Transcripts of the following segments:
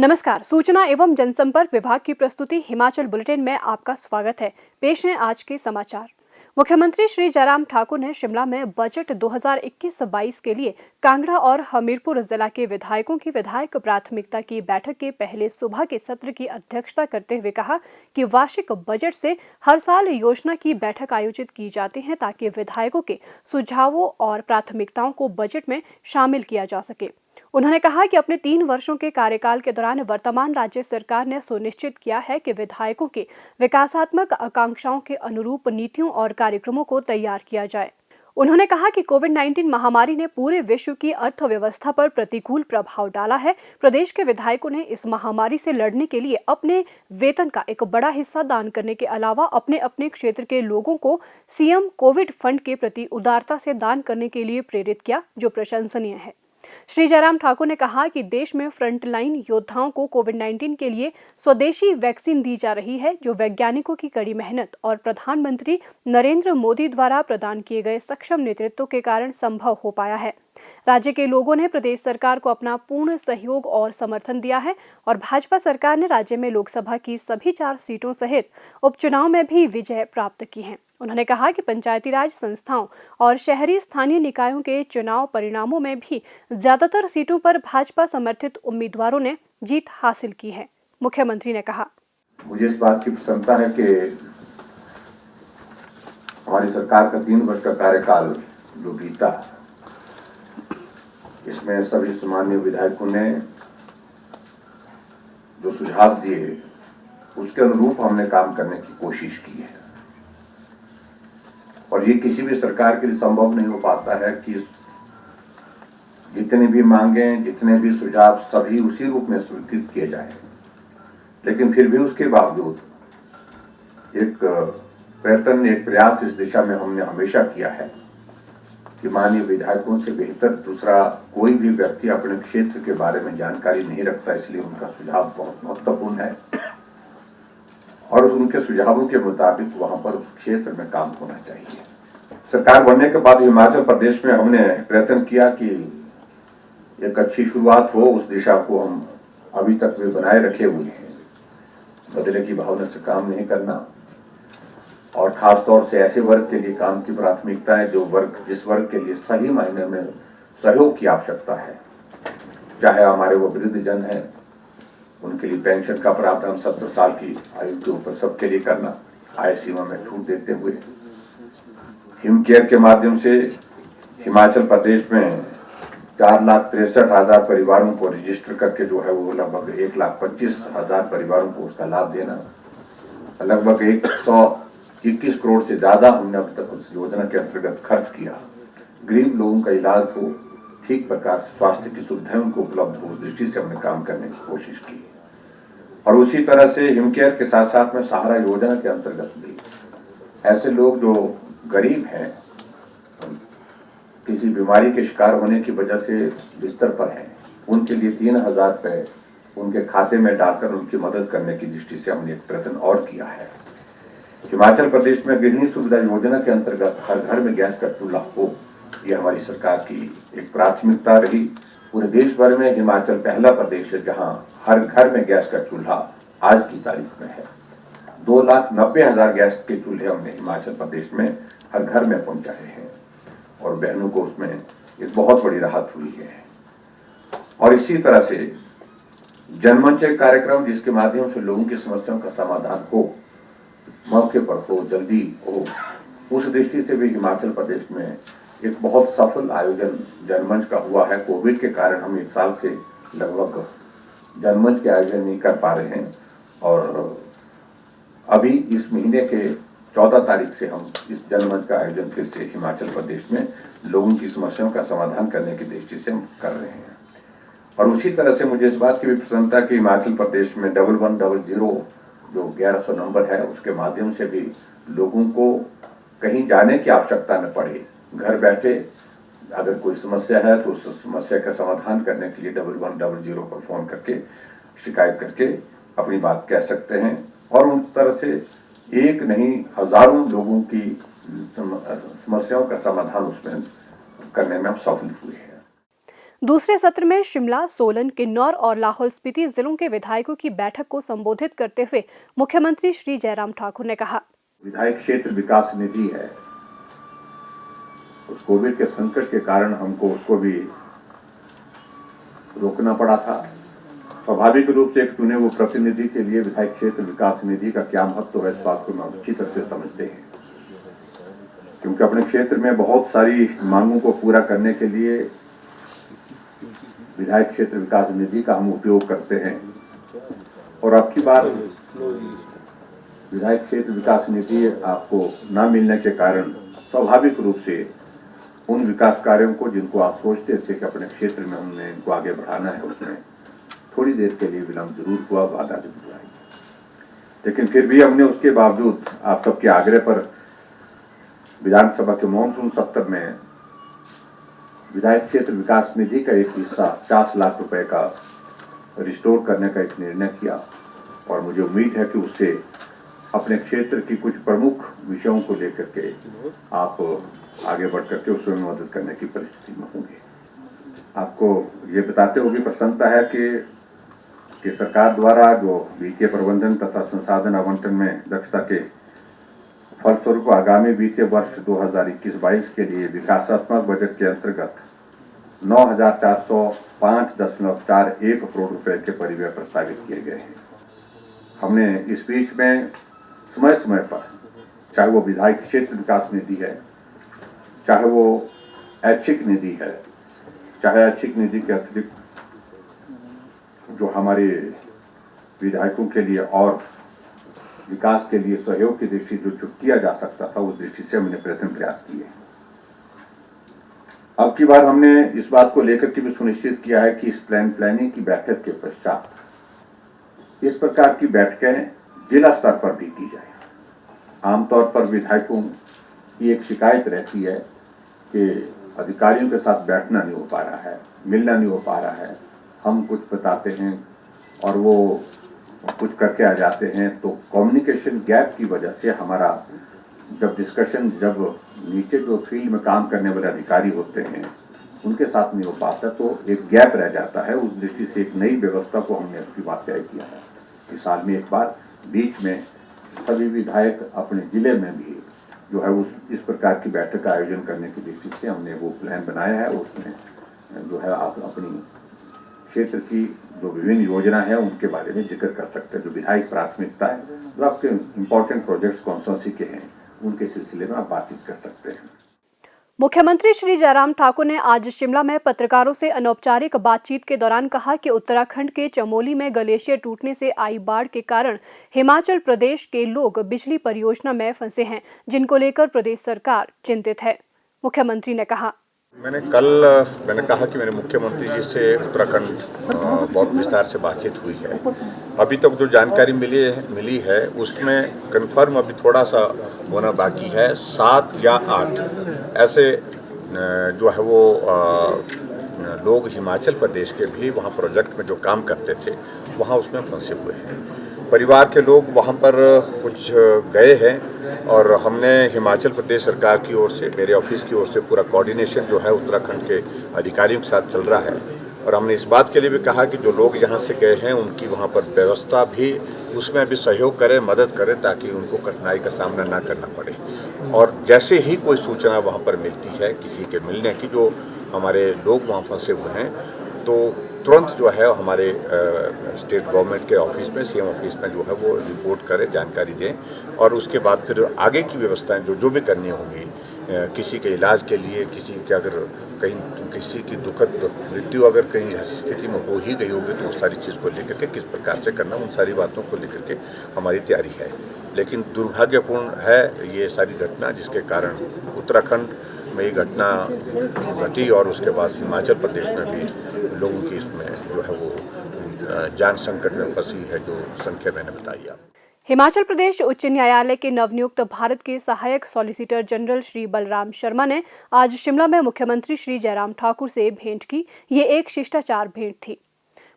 नमस्कार। सूचना एवं जनसंपर्क विभाग की प्रस्तुति हिमाचल बुलेटिन में आपका स्वागत है। पेश हैं आज के समाचार। मुख्यमंत्री श्री जयराम ठाकुर ने शिमला में बजट 2021-22 के लिए कांगड़ा और हमीरपुर जिला के विधायकों की विधायक प्राथमिकता की बैठक के पहले सुबह के सत्र की अध्यक्षता करते हुए कहा कि वार्षिक बजट से हर साल योजना की बैठक आयोजित की जाती है ताकि विधायकों के सुझावों और प्राथमिकताओं को बजट में शामिल किया जा सके। उन्होंने कहा कि अपने 3 वर्षों के कार्यकाल के दौरान वर्तमान राज्य सरकार ने सुनिश्चित किया है कि विधायकों के विकासात्मक आकांक्षाओं के अनुरूप नीतियों और कार्यक्रमों को तैयार किया जाए। उन्होंने कहा कि कोविड-19 महामारी ने पूरे विश्व की अर्थव्यवस्था पर प्रतिकूल प्रभाव डाला है। प्रदेश के विधायकों ने इस महामारी से लड़ने के लिए अपने वेतन का एक बड़ा हिस्सा दान करने के अलावा अपने अपने क्षेत्र के लोगों को सीएम कोविड फंड के प्रति उदारता से दान करने के लिए प्रेरित किया, जो प्रशंसनीय है। श्री जयराम ठाकुर ने कहा कि देश में फ्रंटलाइन योद्धाओं को कोविड-19 के लिए स्वदेशी वैक्सीन दी जा रही है, जो वैज्ञानिकों की कड़ी मेहनत और प्रधानमंत्री नरेंद्र मोदी द्वारा प्रदान किए गए सक्षम नेतृत्व के कारण संभव हो पाया है। राज्य के लोगों ने प्रदेश सरकार को अपना पूर्ण सहयोग और समर्थन दिया है और भाजपा सरकार ने राज्य में लोकसभा की सभी 4 सीटों सहित उपचुनाव में भी विजय प्राप्त की है। उन्होंने कहा कि पंचायती राज संस्थाओं और शहरी स्थानीय निकायों के चुनाव परिणामों में भी ज्यादातर सीटों पर भाजपा समर्थित उम्मीदवारों ने जीत हासिल की है। मुख्यमंत्री ने कहा, मुझे इस बात की प्रसन्नता है कि हमारी सरकार का 3 वर्ष का कार्यकाल जो बीता, इसमें सभी सामान्य विधायकों ने जो सुझाव दिए उसके अनुरूप हमने काम करने की कोशिश की है। और ये किसी भी सरकार के लिए संभव नहीं हो पाता है कि जितनी भी मांगें, जितने भी सुझाव सभी उसी रूप में स्वीकृत किए जाए। लेकिन फिर भी उसके बावजूद एक प्रयत्न, एक प्रयास इस दिशा में हमने हमेशा किया है कि माननीय विधायकों से बेहतर दूसरा कोई भी व्यक्ति अपने क्षेत्र के बारे में जानकारी नहीं रखता, इसलिए उनका सुझाव बहुत महत्वपूर्ण है और उनके सुझावों के मुताबिक वहां पर उस क्षेत्र में काम होना चाहिए। सरकार बनने के बाद हिमाचल प्रदेश में हमने प्रयत्न किया कि एक अच्छी शुरुआत हो, उस दिशा को हम अभी तक भी बनाए रखे हुए हैं। बदले की भावना से काम नहीं करना और खास तौर से ऐसे वर्ग के लिए काम की प्राथमिकता है जिस वर्ग के लिए सही मायने में सहयोग की आवश्यकता है, चाहे हमारे वो वृद्ध जन है, उनके लिए पेंशन का प्रावधान 70 साल की आयु के ऊपर सबके लिए करना, आय सीमा में छूट देते हुए हिम केयर के माध्यम से हिमाचल प्रदेश में 4,63,000 परिवारों को रजिस्टर करके जो है वो लगभग 1,25,000 परिवारों को उसका लाभ देना, लगभग 121 करोड़ से ज्यादा हमने अब तक उस योजना के अंतर्गत खर्च किया। गरीब लोगों का इलाज हो, ठीक प्रकार से स्वास्थ्य की सुविधाएं उनको उपलब्ध हो, उस दृष्टि से हमने काम करने की कोशिश की। और उसी तरह से हिम केयर के साथ साथ में सहारा योजना के अंतर्गत भी ऐसे लोग जो गरीब हैं, किसी बीमारी के शिकार होने की वजह से बिस्तर पर हैं, उनके लिए 3,000 रुपए उनके खाते में डालकर उनकी मदद करने की दृष्टि से हमने एक प्रयत्न और किया है। हिमाचल प्रदेश में गृहिणी सुविधा योजना के अंतर्गत हर घर में गैस का चूल्हा हो, यह हमारी सरकार की एक प्राथमिकता रही। पूरे देश भर में हिमाचल पहला प्रदेश है जहां हर घर में गैस का चूल्हा आज की तारीख में है। 2,90,000 गैस के चूल्हे हमने हिमाचल प्रदेश में हर घर में पहुंचाए हैं और बहनों को उसमें एक बहुत बड़ी राहत हुई है। और इसी तरह से जनमंच एक कार्यक्रम जिसके माध्यम से लोगों की समस्याओं का समाधान हो, मौके पर हो, जल्दी हो, उस दृष्टि से भी हिमाचल प्रदेश में एक बहुत सफल आयोजन जनमंच का हुआ है। कोविड के कारण हम 1 साल से लगभग जनमंच के आयोजन नहीं कर पा रहे हैं और अभी इस महीने के 14 तारीख से हम इस जनमंच का आयोजन फिर से हिमाचल प्रदेश में लोगों की समस्याओं का समाधान करने की दृष्टि से हम कर रहे हैं। और उसी तरह से मुझे इस बात की भी प्रसन्नता कि हिमाचल प्रदेश में 1100 जो 1100 नंबर है, उसके माध्यम से भी लोगों को कहीं जाने की आवश्यकता न पड़े, घर बैठे अगर कोई समस्या है तो उस समस्या का समाधान करने के लिए 1100 पर फोन करके शिकायत करके अपनी बात कह सकते हैं। और उस तरह से एक नहीं हजारों लोगों की समस्याओं का समाधान उसमें करने में हम सफल हुए हैं। दूसरे सत्र में शिमला, सोलन, किन्नौर और लाहौल स्पीति जिलों के विधायकों की बैठक को संबोधित करते हुए मुख्यमंत्री श्री जयराम ठाकुर ने कहा, विधायक क्षेत्र विकास निधि है, उस कोविड के संकट के कारण हमको उसको भी रोकना पड़ा था। स्वाभाविक रूप से एक चुने हुए प्रतिनिधि के लिए विधायक क्षेत्र विकास निधि का क्या महत्व है, इस बात को हम अच्छी तरह से समझते हैं, क्योंकि अपने क्षेत्र में बहुत सारी मांगों को पूरा करने के लिए विधायक क्षेत्र विकास निधि का हम उपयोग करते हैं। और अब की बार विधायक क्षेत्र विकास निधि आपको न मिलने के कारण स्वाभाविक रूप से उन विकास कार्यों को जिनको आप सोचते थे कि अपने क्षेत्र में हमने इनको आगे बढ़ाना है, उसमें थोड़ी देर के लिए विलम्ब जरूर हुआ, बाधा जरूर आई, लेकिन फिर भी हमने उसके बावजूद आप सबके आग्रह पर विधानसभा के मॉनसून सत्र में विधायक क्षेत्र विकास निधि का एक हिस्सा 50 लाख रुपए का रिस्टोर करने का एक निर्णय किया। और मुझे उम्मीद है कि उससे अपने क्षेत्र की कुछ प्रमुख विषयों को लेकर के आप आगे बढ़ करके उसमें मदद करने की परिस्थिति में होंगे। आपको ये बताते हुए भी प्रसन्नता है कि सरकार द्वारा जो वित्तीय प्रबंधन तथा संसाधन आवंटन में दक्षता के फलस्वरूप आगामी वित्तीय वर्ष 2021-22 के लिए विकासात्मक बजट के अंतर्गत 9,405.41 करोड़ रुपए के परिव्यय प्रस्तावित किए गए हैं। हमने इस बीच में समय समय पर, चाहे वो विधायक क्षेत्र विकास निधि है, चाहे वो ऐच्छिक निधि है, चाहे ऐच्छिक निधि के अतिरिक्त जो हमारे विधायकों के लिए और विकास के लिए सहयोग की दृष्टि जो किया जा सकता था, उस दृष्टि से हमने प्रयत्न प्रयास किए। अब की बार हमने इस बात को लेकर के भी सुनिश्चित किया है कि इस प्लानिंग की बैठक के पश्चात इस प्रकार की बैठकें जिला स्तर पर भी की जाए। आमतौर पर विधायकों की एक शिकायत रहती है कि अधिकारियों के साथ बैठना नहीं हो पा रहा है, मिलना नहीं हो पा रहा है, हम कुछ बताते हैं और वो कुछ करके आ जाते हैं। तो कम्युनिकेशन गैप की वजह से हमारा जब नीचे जो फील्ड में काम करने वाले अधिकारी होते हैं उनके साथ नहीं हो पाता, तो एक गैप रह जाता है। उस दृष्टि से एक नई व्यवस्था को हमने अपनी बात तय किया है कि साल में एक बार बीच में सभी विधायक अपने जिले में भी जो है इस प्रकार की बैठक का आयोजन करने की दृष्टि से हमने वो प्लान बनाया है। उसमें जो है आप अपनी क्षेत्र की जो विभिन्न योजना है उनके बारे में जिक्र कर सकते हैं। जो विधायक प्राथमिकता है, जो आपके इम्पोर्टेंट प्रोजेक्ट्स कॉन्स्टिट्यूंसी के हैं, उनके सिलसिले में आप बातचीत कर सकते हैं। मुख्यमंत्री श्री जयराम ठाकुर ने आज शिमला में पत्रकारों से अनौपचारिक बातचीत के दौरान कहा कि उत्तराखंड के चमोली में ग्लेशियर टूटने से आई बाढ़ के कारण हिमाचल प्रदेश के लोग बिजली परियोजना में फंसे हैं, जिनको लेकर प्रदेश सरकार चिंतित है। मुख्यमंत्री ने कहा, मैंने कहा कि मेरे मुख्यमंत्री जी से उत्तराखंड बहुत विस्तार से बातचीत हुई है। अभी तक जो जानकारी मिली है उसमें कंफर्म अभी थोड़ा सा होना बाकी है। 7 या 8 ऐसे जो है वो लोग हिमाचल प्रदेश के भी वहाँ प्रोजेक्ट में जो काम करते थे वहाँ उसमें फंसे हुए हैं। परिवार के लोग वहाँ पर कुछ गए हैं और हमने हिमाचल प्रदेश सरकार की ओर से, मेरे ऑफिस की ओर से पूरा कोऑर्डिनेशन जो है उत्तराखंड के अधिकारियों के साथ चल रहा है। और हमने इस बात के लिए भी कहा कि जो लोग यहाँ से गए हैं उनकी वहाँ पर व्यवस्था भी, उसमें भी सहयोग करें, मदद करें, ताकि उनको कठिनाई का सामना ना करना पड़े। और जैसे ही कोई सूचना वहाँ पर मिलती है किसी के मिलने की, जो हमारे लोग वहाँ फंसे हुए हैं, तो तुरंत जो है हमारे स्टेट गवर्नमेंट के ऑफिस में, सीएम ऑफिस में जो है वो रिपोर्ट करें, जानकारी दें। और उसके बाद फिर आगे की व्यवस्थाएं जो भी करनी होंगी, किसी के इलाज के लिए, किसी के अगर कहीं किसी की दुखद मृत्यु अगर कहीं स्थिति में हो ही गई होगी, तो उस सारी चीज़ को लेकर के किस प्रकार से करना, उन सारी बातों को लेकर के हमारी तैयारी है। लेकिन दुर्भाग्यपूर्ण है ये सारी घटना, जिसके कारण उत्तराखंड में ये घटना घटी और उसके बाद हिमाचल प्रदेश में भी लोगों की इसमें जो है वो जान संकट में फंसी है, जो संख्या मैंने बताई आप। हिमाचल प्रदेश उच्च न्यायालय के नवनियुक्त भारत के सहायक सॉलिसिटर जनरल श्री बलराम शर्मा ने आज शिमला में मुख्यमंत्री श्री जयराम ठाकुर से भेंट की। ये एक शिष्टाचार भेंट थी।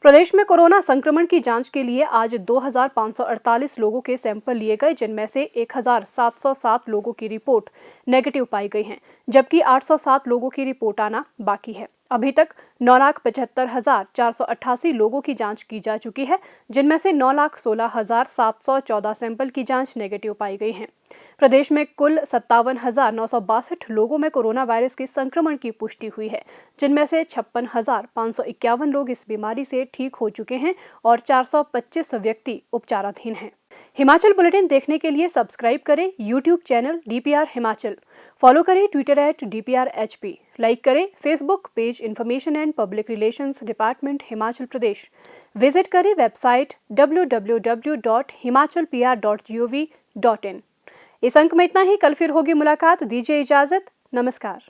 प्रदेश में कोरोना संक्रमण की जांच के लिए आज 2548 लोगों के सैंपल लिए गए, जिनमें से 1707 लोगों की रिपोर्ट नेगेटिव पाई गई है, जबकि 807 लोगों की रिपोर्ट आना बाकी है। अभी तक 9,75,488 लोगों की जांच की जा चुकी है, जिनमें से 9,16,714 सैंपल की जांच नेगेटिव पाई गई है। प्रदेश में कुल 57,962 लोगों में कोरोना वायरस के संक्रमण की पुष्टि हुई है, जिनमें से 56,551 लोग इस बीमारी से ठीक हो चुके हैं और 425 व्यक्ति उपचाराधीन हैं। हिमाचल बुलेटिन देखने के लिए सब्सक्राइब करें YouTube channel DPR Himachal, follow करें ट्विटर @DPRHP, लाइक करें Facebook page information and public relations department Himachal Pradesh, visit करें वेबसाइट www.himachalpr.gov.in। इस अंक में इतना ही। कल फिर होगी मुलाकात, दीजिए इजाजत, नमस्कार।